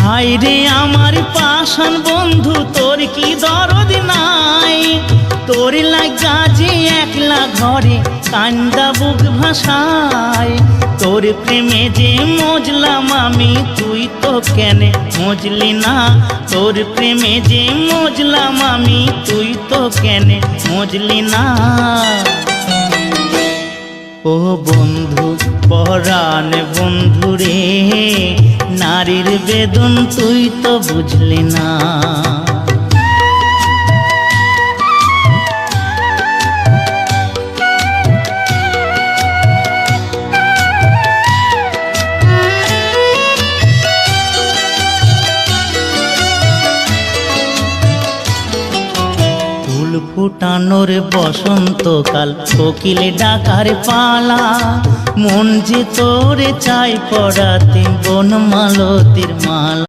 হায়রে আমার পাষাণ বন্ধু, তোর কি দরদ নাই? তোর লাগা যে একলা ঘরে কান্দা বুক ভাষায়। তোর প্রেমে যে মজলাম আমি, তুই তো কেনে মজলি না? তোর প্রেমে যে মজলাম আমি, তুই তো কেনে মজলি না? ও বন্ধু পরাণ বন্ধু রে, নারীর বেদন তুই তো বুঝলি না। ফুল ফুটানোর বসন্তকাল, কোকিল ডাকার পালা, মন যে তোরে চাই পড়াতে বনমালতির মালা।